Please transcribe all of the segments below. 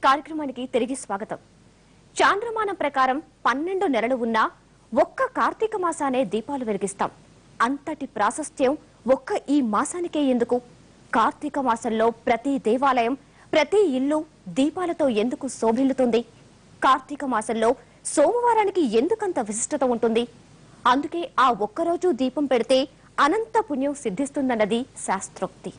కార్యక్రమానికి తిరిగి స్వాగతం. చాంద్రమానం ప్రకారం 12 నెలలు ఉన్నా ఒక్క కార్తీక మాసానే దీపాలు వెలిగిస్తాం. అంతటి ప్రాశస్త్యం ఒక్క ఈ మాసానికే ఎందుకు? కార్తీక మాసంలో ప్రతి దేవాలయం, ప్రతి ఇల్లు దీపాలతో ఎందుకు శోభిల్లుతుంది? కార్తీక మాసంలో సోమవారానికి ఎందుకంత విశిష్టత ఉంటుంది? అందుకే ఆ ఒక్కరోజు దీపం పెడితే అనంత పుణ్యం సిద్ధిస్తుందన్నది శాస్త్రోక్తి.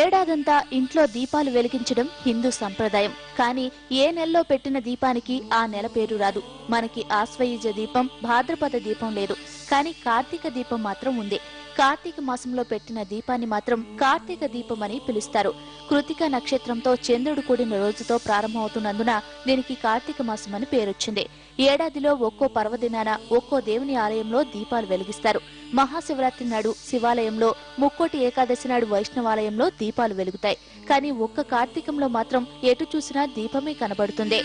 ఏడాదంతా ఇంట్లో దీపాలు వెలిగించడం హిందూ సంప్రదాయం. కానీ ఏ నెలలో పెట్టిన దీపానికి ఆ నెల పేరు రాదు. మనకి ఆశ్వయుజ దీపం, భాద్రపద దీపం లేదు, కానీ కార్తీక దీపం మాత్రం ఉంది. కార్తీక మాసంలో పెట్టిన దీపాన్ని మాత్రం కార్తీక దీపం అని పిలుస్తారు. కృతిక నక్షత్రంతో చంద్రుడు కూడిన రోజుతో ప్రారంభమవుతున్నందున దీనికి కార్తీక మాసం అని పేరొచ్చింది. ఏడాదిలో ఒక్కో పర్వదినాన ఒక్కో దేవుని ఆలయంలో దీపాలు వెలిగిస్తారు. మహాశివరాత్రి నాడు శివాలయంలో, ముక్కోటి ఏకాదశి నాడు వైష్ణవాలయంలో దీపాలు వెలుగుతాయి. కానీ ఒక్క కార్తీకంలో మాత్రం ఎటు చూసినా దీపమే కనబడుతుంది.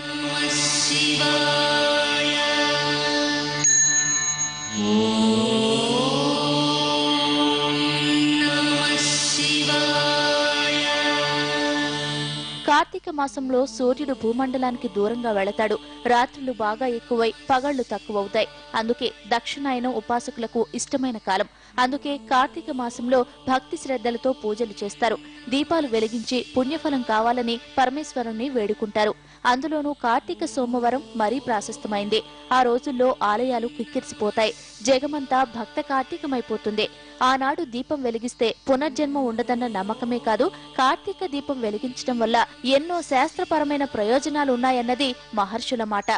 కార్తీక మాసంలో సూర్యుడు భూమండలానికి దూరంగా వెళతాడు. రాత్రులు బాగా ఎక్కువై పగళ్లు తక్కువవుతాయి. అందుకే దక్షిణాయనం ఉపాసకులకు ఇష్టమైన కాలం. అందుకే కార్తీక మాసంలో భక్తి శ్రద్ధలతో పూజలు చేస్తారు. దీపాలు వెలిగించి పుణ్యఫలం కావాలని పరమేశ్వరుణ్ణి వేడుకుంటారు. అందులోనూ కార్తీక సోమవారం మరీ ప్రాశస్తమైంది. ఆ రోజుల్లో ఆలయాలు కిక్కిరిసిపోతాయి. జగమంతా భక్త కార్తీకమైపోతుంది. ఆనాడు దీపం వెలిగిస్తే పునర్జన్మ ఉండదన్న నమ్మకమే కాదు, కార్తీక దీపం వెలిగించడం వల్ల ఎన్నో శాస్త్రపరమైన ప్రయోజనాలు ఉన్నాయన్నది మహర్షుల మాట.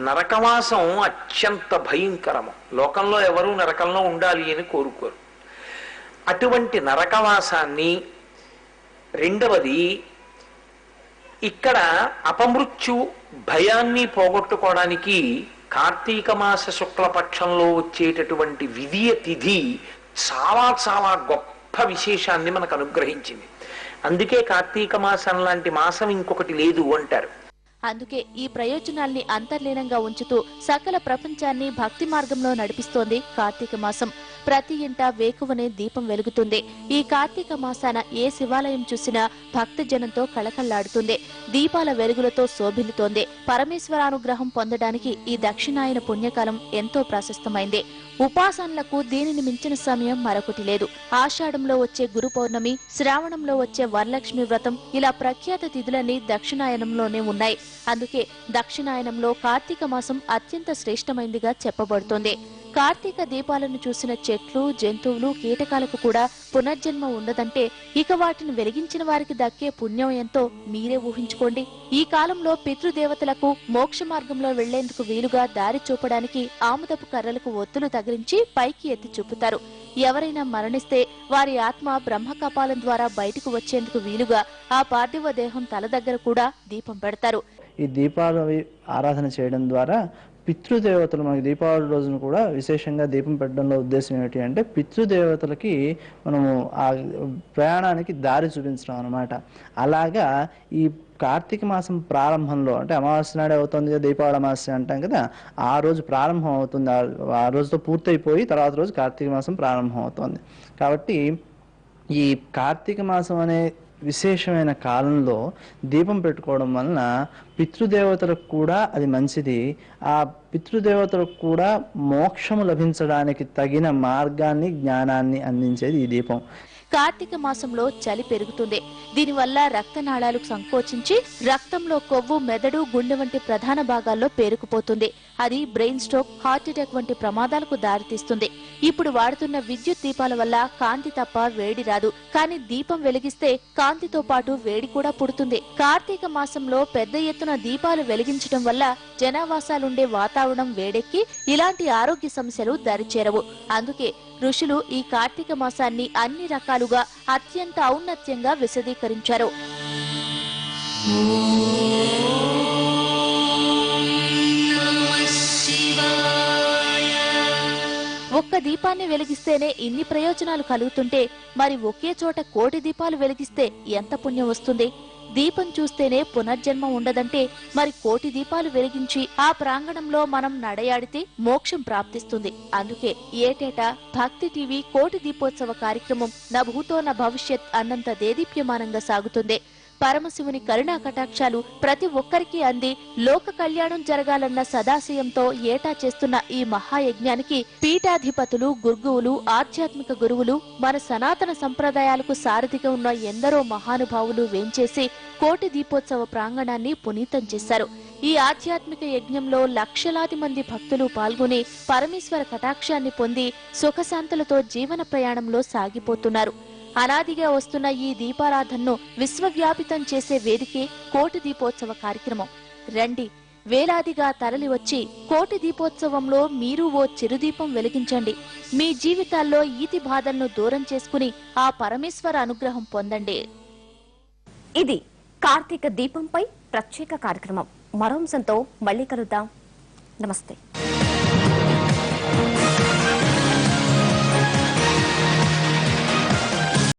నరకవాసం అత్యంత భయంకరము. లోకంలో ఎవరూ నరకంలో ఉండాలి అని కోరుకోరు. అటువంటి నరకవాసాన్ని, రెండవది ఇక్కడ అపమృత్యు భయాన్ని పోగొట్టుకోవడానికి కార్తీక మాస శుక్లపక్షంలో వచ్చేటటువంటి విధియ తిథి చాలా చాలా గొప్ప విశేషాన్ని మనకు అనుగ్రహించింది. అందుకే కార్తీక మాసం లాంటి మాసం ఇంకొకటి లేదు అంటారు. అందుకే ఈ ప్రయోజనాల్ని అంతర్లీనంగా ఉంచుతూ సకల ప్రపంచాన్ని భక్తి మార్గంలో నడిపిస్తోంది కార్తీక మాసం. ప్రతి ఇంట వేకువనే దీపం వెలుగుతుంది. ఈ కార్తీక మాసాన ఏ శివాలయం చూసినా భక్తజనంతో కళకళ్లాడుతుంది. దీపాల వెలుగులతో శోభిల్లుతోంది. పరమేశ్వరానుగ్రహం పొందడానికి ఈ దక్షిణాయన పుణ్యకాలం ఎంతో ప్రశస్తమైంది. ఉపాసనలకు దీనిని మించిన సమయం మరొకటి లేదు. ఆషాఢంలో వచ్చే గురు పౌర్ణమి, శ్రావణంలో వచ్చే వరలక్ష్మి వ్రతం, ఇలా ప్రఖ్యాత తిథులన్నీ దక్షిణాయనంలోనే ఉన్నాయి. అందుకే దక్షిణాయనంలో కార్తీక మాసం అత్యంత శ్రేష్టమైందిగా చెప్పబడుతోంది. కార్తీక దీపాలను చూసిన చెట్లు, జంతువులు, కీటకాలకు కూడా పునర్జన్మ ఉండదంటే ఇక వాటిని వెలిగించిన వారికి దక్కే పుణ్యం ఎంతో మీరే ఊహించుకోండి. ఈ కాలంలో పితృదేవతలకు మోక్ష మార్గంలో వెళ్లేందుకు వీలుగా దారి చూపడానికి ఆముదపు కర్రలకు ఒత్తులు తగిలించి పైకి ఎత్తి చూపుతారు. ఎవరైనా మరణిస్తే వారి ఆత్మ బ్రహ్మకపాలం ద్వారా బయటకు వచ్చేందుకు వీలుగా ఆ పార్థివ దేహం తల దగ్గర కూడా దీపం పెడతారు. ఈ దీపాలు ఆరాధన చేయడం ద్వారా పితృదేవతలు, మనకి దీపావళి రోజున కూడా విశేషంగా దీపం పెట్టడంలో ఉద్దేశం ఏమిటి అంటే పితృదేవతలకి మనము ఆ ప్రయాణానికి దారి చూపించడం అనమాట. అలాగా ఈ కార్తీక మాసం ప్రారంభంలో, అంటే అమావాస్య నాడే అవుతుంది కదా, దీపావళి అమావాస్య అంటాం కదా, ఆ రోజు ప్రారంభం అవుతుంది. ఆ రోజుతో పూర్తయిపోయి తర్వాత రోజు కార్తీక మాసం ప్రారంభం అవుతుంది. కాబట్టి ఈ కార్తీక మాసం అనే విశేషమైన కాలంలో దీపం పెట్టుకోవడం వలన పితృదేవతలకు కూడా అది మంచిది. ఆ పితృదేవతలకు కూడా మోక్షము లభించడానికి తగిన మార్గాన్ని, జ్ఞానాన్ని అందించేది ఈ దీపం. కార్తీక మాసంలో చలి పెరుగుతుంది. దీనివల్ల రక్తనాళాలు సంకోచించి రక్తంలో కొవ్వు మెదడు, గుండె వంటి ప్రధాన భాగాల్లో పేరుకుపోతుంది. అది బ్రెయిన్ స్ట్రోక్, హార్ట్ అటాక్ వంటి ప్రమాదాలకు దారితీస్తుంది. ఇప్పుడు వాడుతున్న విద్యుత్ దీపాల వల్ల కాంతి తప్ప వేడి రాదు. కానీ దీపం వెలిగిస్తే కాంతితో పాటు వేడి కూడా పుడుతుంది. కార్తీక మాసంలో పెద్ద ఎత్తున దీపాలు వెలిగించడం వల్ల జనావాసాలుండే వాతావరణం వేడెక్కి ఇలాంటి ఆరోగ్య సమస్యలు దరిచేరవు. అందుకే ఋషులు ఈ కార్తీక మాసాన్ని అన్ని రకాలుగా అత్యంత ఔన్నత్యంగా విశదీకరించారు. ఒక్క దీపాన్ని వెలిగిస్తేనే ఇన్ని ప్రయోజనాలు కలుగుతుంటే మరి ఒకే చోట కోటి దీపాలు వెలిగిస్తే ఎంత పుణ్యం వస్తుంది? దీపం చూస్తేనే పునర్జన్మ ఉండదంటే మరి కోటి దీపాలు వెలిగించి ఆ ప్రాంగణంలో మనం నడయాడితే మోక్షం ప్రాప్తిస్తుంది. అందుకే ఏటేటా భక్తి టీవీ కోటి దీపోత్సవ కార్యక్రమం నా భూతో నా భవిష్యత్ అన్నంత దేదీప్యమానంగా సాగుతుంది. పరమశివుని కరుణా కటాక్షాలు ప్రతి ఒక్కరికి అంది లోక కళ్యాణం జరగాలన్న సదాశయంతో ఏటా చేస్తున్న ఈ మహాయజ్ఞానికి పీఠాధిపతులు, గుర్గువులు, ఆధ్యాత్మిక గురువులు, మన సనాతన సంప్రదాయాలకు సారథిగా ఉన్న ఎందరో మహానుభావులు వేంచేసి కోటి దీపోత్సవ ప్రాంగణాన్ని పునీతం చేశారు. ఈ ఆధ్యాత్మిక యజ్ఞంలో లక్షలాది మంది భక్తులు పాల్గొని పరమేశ్వర కటాక్షాన్ని పొంది సుఖశాంతులతో జీవన ప్రయాణంలో సాగిపోతున్నారు. అనాదిగా వస్తున్న ఈ దీపారాధనను విశ్వవ్యాపితం చేసే వేదికే కోటి దీపోత్సవ కార్యక్రమం. రండి, వేలాదిగా తరలి వచ్చి కోటి దీపోత్సవంలో మీరు ఓ చిరుదీపం వెలిగించండి. మీ జీవితాల్లో ఈతి బాధలను దూరం చేసుకుని ఆ పరమేశ్వర అనుగ్రహం పొందండి. ఇది కార్తీక దీపంపై ప్రత్యేక కార్యక్రమం. మరో అంశంతో మళ్ళీ కలుద్దాం. నమస్తే.